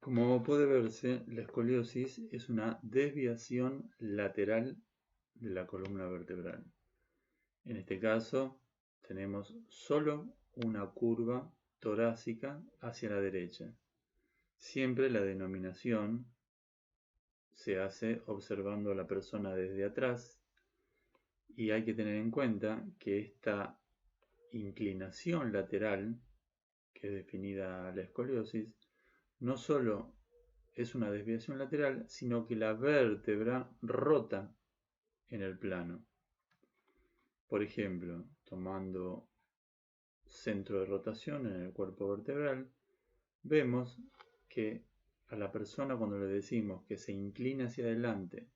Como puede verse, la escoliosis es una desviación lateral de la columna vertebral. En este caso, tenemos solo una curva torácica hacia la derecha. Siempre la denominación se hace observando a la persona desde atrás y hay que tener en cuenta que esta inclinación lateral, que es definida la escoliosis, no solo es una desviación lateral, sino que la vértebra rota en el plano. Por ejemplo, tomando centro de rotación en el cuerpo vertebral, vemos que a la persona, cuando le decimos que se inclina hacia adelante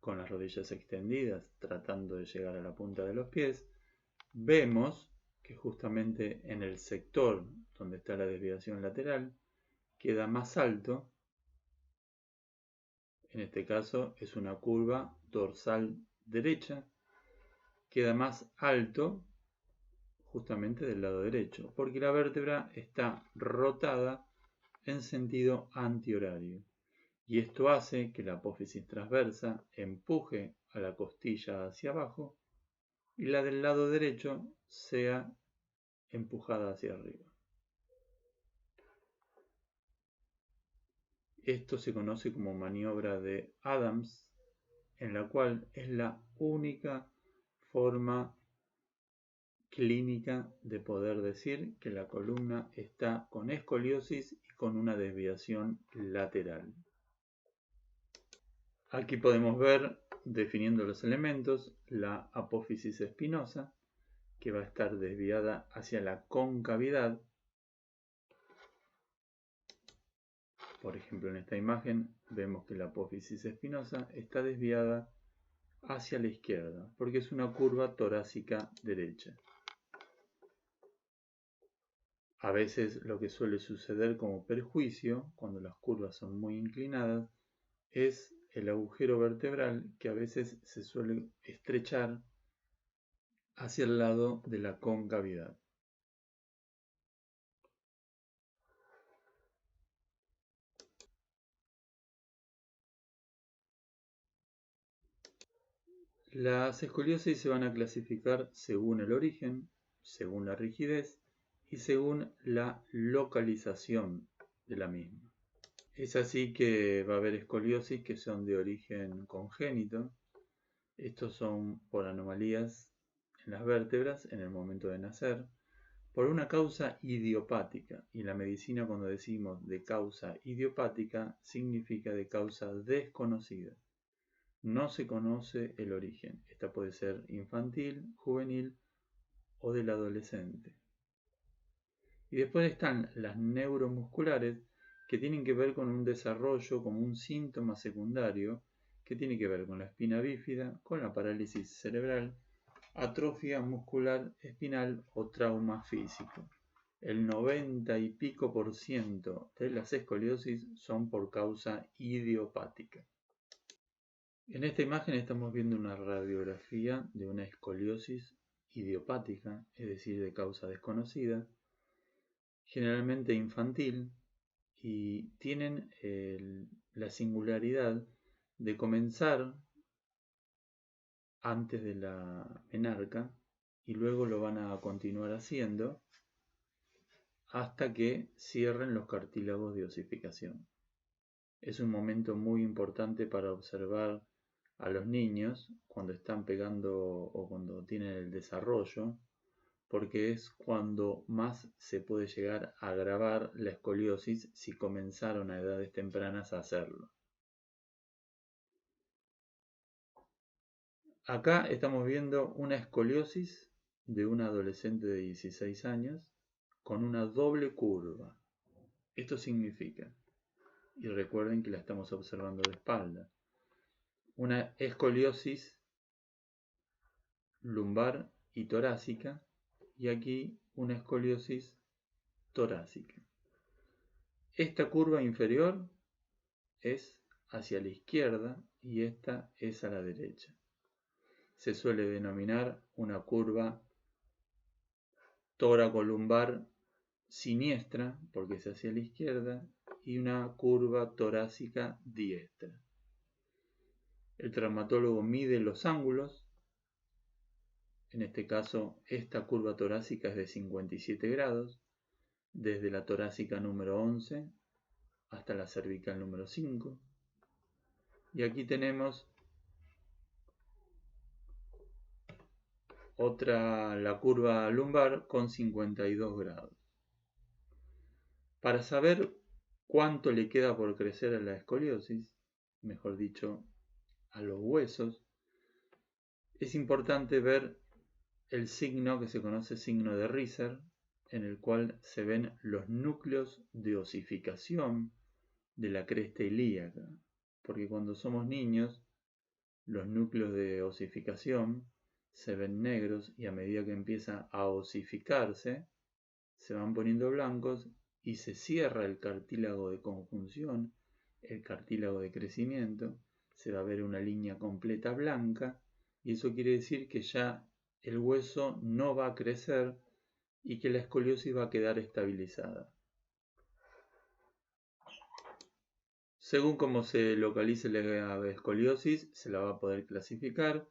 con las rodillas extendidas, tratando de llegar a la punta de los pies, vemos que justamente en el sector donde está la desviación lateral queda más alto. En este caso es una curva dorsal derecha, queda más alto justamente del lado derecho, porque la vértebra está rotada en sentido antihorario. Y esto hace que la apófisis transversa empuje a la costilla hacia abajo y la del lado derecho sea empujada hacia arriba. Esto se conoce como maniobra de Adams, en la cual es la única forma clínica de poder decir que la columna está con escoliosis y con una desviación lateral. Aquí podemos ver, definiendo los elementos, la apófisis espinosa, que va a estar desviada hacia la concavidad. Por ejemplo, en esta imagen vemos que la apófisis espinosa está desviada hacia la izquierda, porque es una curva torácica derecha. A veces lo que suele suceder como perjuicio, cuando las curvas son muy inclinadas, es el agujero vertebral, que a veces se suele estrechar hacia el lado de la concavidad. Las escoliosis se van a clasificar según el origen, según la rigidez y según la localización de la misma. Es así que va a haber escoliosis que son de origen congénito. Estos son por anomalías en las vértebras en el momento de nacer, por una causa idiopática. Y la medicina, cuando decimos de causa idiopática, significa de causa desconocida. No se conoce el origen. Esta puede ser infantil, juvenil o del adolescente. Y después están las neuromusculares, que tienen que ver con un desarrollo, como un síntoma secundario, que tiene que ver con la espina bífida, con la parálisis cerebral, atrofia muscular espinal o trauma físico. El 90 y pico % de las escoliosis son por causa idiopática. En esta imagen estamos viendo una radiografía de una escoliosis idiopática, es decir, de causa desconocida, generalmente infantil, y tienen la singularidad de comenzar antes de la menarca y luego lo van a continuar haciendo hasta que cierren los cartílagos de osificación. Es un momento muy importante para observar a los niños cuando están pegando o cuando tienen el desarrollo, porque es cuando más se puede llegar a agravar la escoliosis si comenzaron a edades tempranas a hacerlo. Acá estamos viendo una escoliosis de un adolescente de 16 años con una doble curva. Esto significa, y recuerden que la estamos observando de espalda, una escoliosis lumbar y torácica, y aquí una escoliosis torácica. Esta curva inferior es hacia la izquierda y esta es a la derecha. Se suele denominar una curva tóracolumbar siniestra porque es hacia la izquierda y una curva torácica diestra. El traumatólogo mide los ángulos. En este caso, esta curva torácica es de 57 grados, desde la torácica número 11 hasta la cervical número 5. Y aquí tenemos la curva lumbar con 52 grados. Para saber cuánto le queda por crecer a la escoliosis, mejor dicho, a los huesos, es importante ver el signo que se conoce signo de Risser, en el cual se ven los núcleos de osificación de la cresta ilíaca, porque cuando somos niños, los núcleos de osificación se ven negros y a medida que empieza a osificarse, se van poniendo blancos y se cierra el cartílago de conjunción, el cartílago de crecimiento, se va a ver una línea completa blanca y eso quiere decir que ya el hueso no va a crecer y que la escoliosis va a quedar estabilizada. Según cómo se localice la escoliosis, se la va a poder clasificar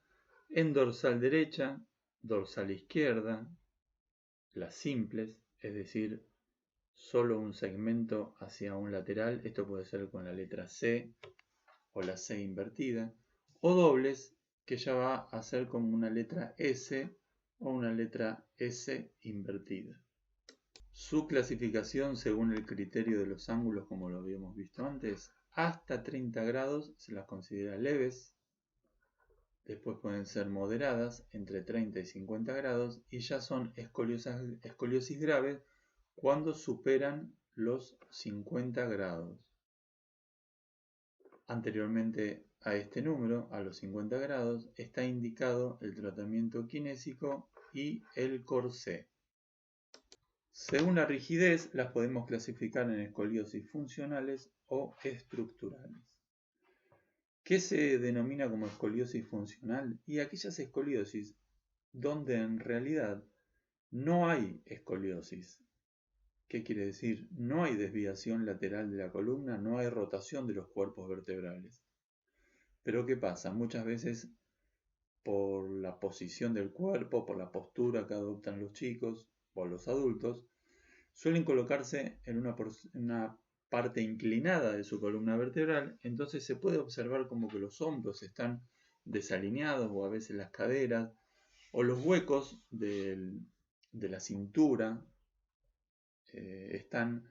en dorsal derecha, dorsal izquierda, las simples, es decir, solo un segmento hacia un lateral, esto puede ser con la letra C o la C invertida, o dobles, que ya va a ser como una letra S o una letra S invertida. Su clasificación según el criterio de los ángulos, como lo habíamos visto antes, hasta 30 grados se las considera leves, después pueden ser moderadas entre 30 y 50 grados y ya son escoliosis graves cuando superan los 50 grados. Anteriormente a este número, a los 50 grados, está indicado el tratamiento kinésico y el corsé. Según la rigidez, las podemos clasificar en escoliosis funcionales o estructurales. ¿Qué se denomina como escoliosis funcional? Y aquellas escoliosis donde en realidad no hay escoliosis. ¿Qué quiere decir? No hay desviación lateral de la columna, no hay rotación de los cuerpos vertebrales. Pero ¿qué pasa? Muchas veces por la posición del cuerpo, por la postura que adoptan los chicos o los adultos, suelen colocarse en una parte inclinada de su columna vertebral, entonces se puede observar como que los hombros están desalineados o a veces las caderas o los huecos de la cintura están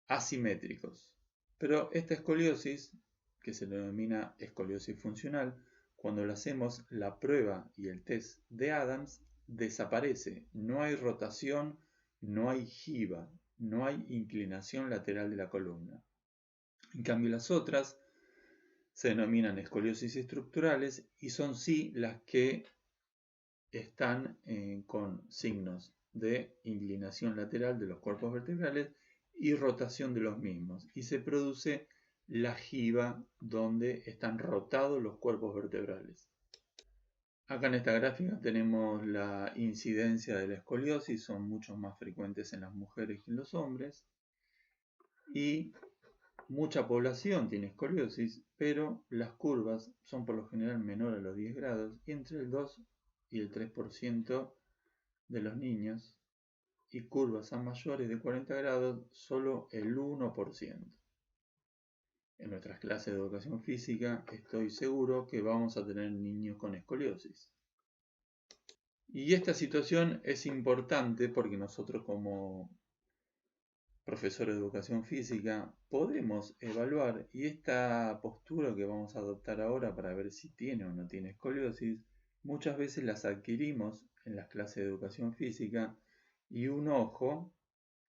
asimétricos. Pero esta escoliosis, que se denomina escoliosis funcional, cuando le hacemos la prueba y el test de Adams, desaparece. No hay rotación, no hay giba, no hay inclinación lateral de la columna. En cambio, las otras se denominan escoliosis estructurales y son sí las que están con signos de inclinación lateral de los cuerpos vertebrales y rotación de los mismos. Y se produce la giba donde están rotados los cuerpos vertebrales. Acá en esta gráfica tenemos la incidencia de la escoliosis, son mucho más frecuentes en las mujeres que en los hombres. Y mucha población tiene escoliosis, pero las curvas son por lo general menores a los 10 grados y entre el 2 y el 3% de los niños, y curvas a mayores de 40 grados solo el 1%. En nuestras clases de educación física estoy seguro que vamos a tener niños con escoliosis. Y esta situación es importante porque nosotros como profesores de educación física podemos evaluar, y esta postura que vamos a adoptar ahora para ver si tiene o no tiene escoliosis, muchas veces las adquirimos en las clases de educación física y un ojo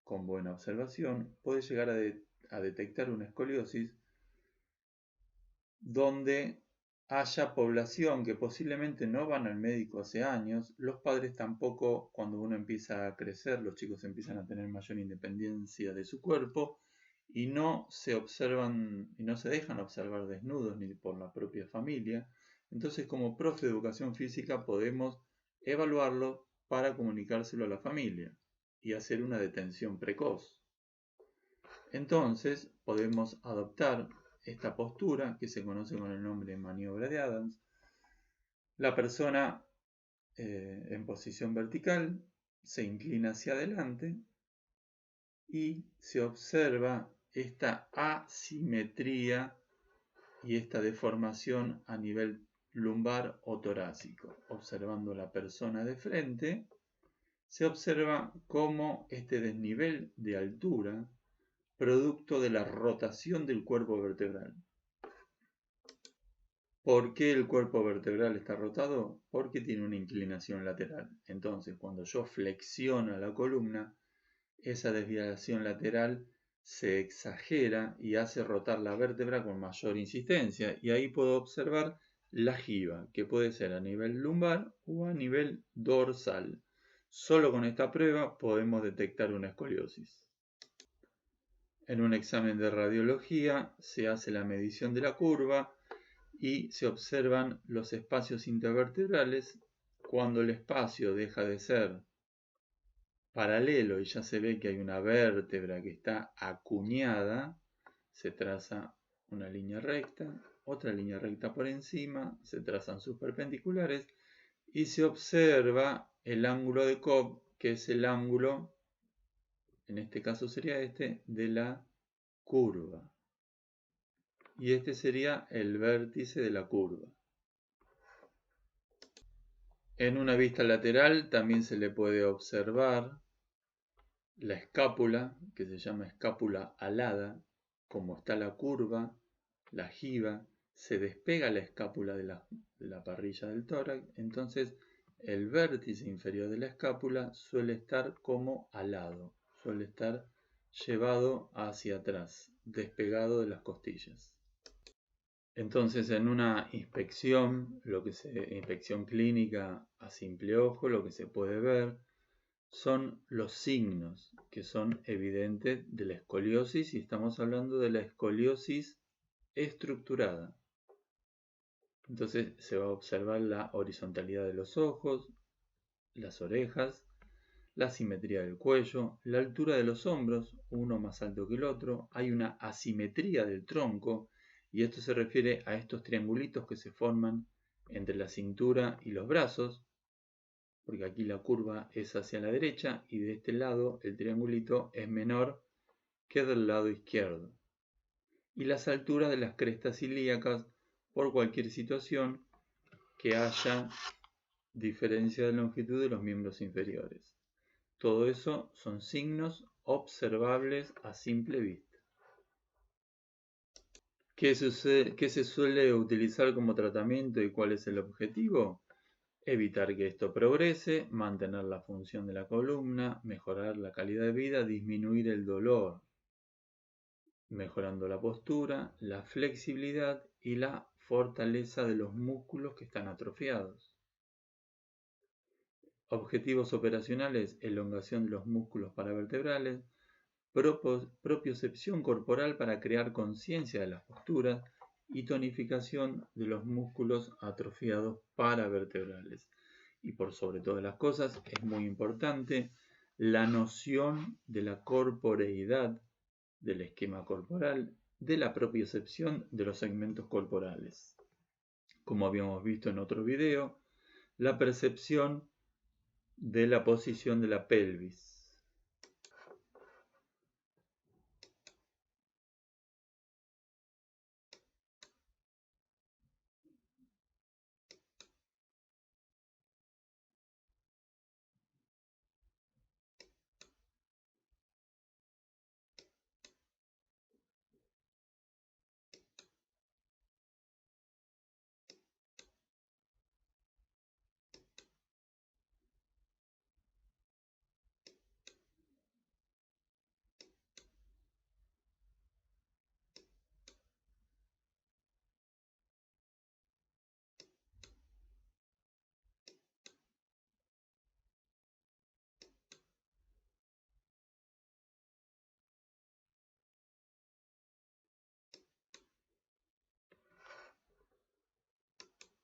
con buena observación puede llegar a detectar una escoliosis donde haya población que posiblemente no van al médico hace años, los padres tampoco. Cuando uno empieza a crecer, los chicos empiezan a tener mayor independencia de su cuerpo y no se observan y no se dejan observar desnudos ni por la propia familia. Entonces, como profe de educación física podemos evaluarlo para comunicárselo a la familia y hacer una detención precoz. Entonces podemos adoptar esta postura que se conoce con el nombre de maniobra de Adams. La persona en posición vertical se inclina hacia adelante y se observa esta asimetría y esta deformación a nivel lumbar o torácico. Observando la persona de frente, se observa cómo este desnivel de altura, producto de la rotación del cuerpo vertebral. ¿Por qué el cuerpo vertebral está rotado? Porque tiene una inclinación lateral. Entonces, cuando yo flexiono la columna, esa desviación lateral se exagera y hace rotar la vértebra con mayor insistencia. Y ahí puedo observar la jiba, que puede ser a nivel lumbar o a nivel dorsal. Solo con esta prueba podemos detectar una escoliosis. En un examen de radiología se hace la medición de la curva y se observan los espacios intervertebrales. Cuando el espacio deja de ser paralelo y ya se ve que hay una vértebra que está acuñada, se traza una línea recta, otra línea recta por encima, se trazan sus perpendiculares y se observa el ángulo de Cobb, que es el ángulo, en este caso sería este, de la curva. Y este sería el vértice de la curva. En una vista lateral también se le puede observar la escápula, que se llama escápula alada. Como está la curva, la jiba, se despega la escápula de la parrilla del tórax, entonces el vértice inferior de la escápula suele estar como alado, suele estar llevado hacia atrás, despegado de las costillas. Entonces, en una inspección, inspección clínica a simple ojo, lo que se puede ver son los signos que son evidentes de la escoliosis, y estamos hablando de la escoliosis estructurada. Entonces se va a observar la horizontalidad de los ojos, las orejas, la simetría del cuello, la altura de los hombros, uno más alto que el otro. Hay una asimetría del tronco, y esto se refiere a estos triangulitos que se forman entre la cintura y los brazos, porque aquí la curva es hacia la derecha y de este lado el triangulito es menor que del lado izquierdo. Y las alturas de las crestas ilíacas por cualquier situación que haya diferencia de longitud de los miembros inferiores. Todo eso son signos observables a simple vista. ¿Qué se suele utilizar como tratamiento y cuál es el objetivo? Evitar que esto progrese, mantener la función de la columna, mejorar la calidad de vida, disminuir el dolor, mejorando la postura, la flexibilidad y la fortaleza de los músculos que están atrofiados. Objetivos operacionales: elongación de los músculos paravertebrales, propiocepción corporal para crear conciencia de las posturas y tonificación de los músculos atrofiados paravertebrales. Y por sobre todas las cosas es muy importante la noción de la corporeidad, del esquema corporal, de la propiocepción de los segmentos corporales. Como habíamos visto en otro video, la percepción de la posición de la pelvis.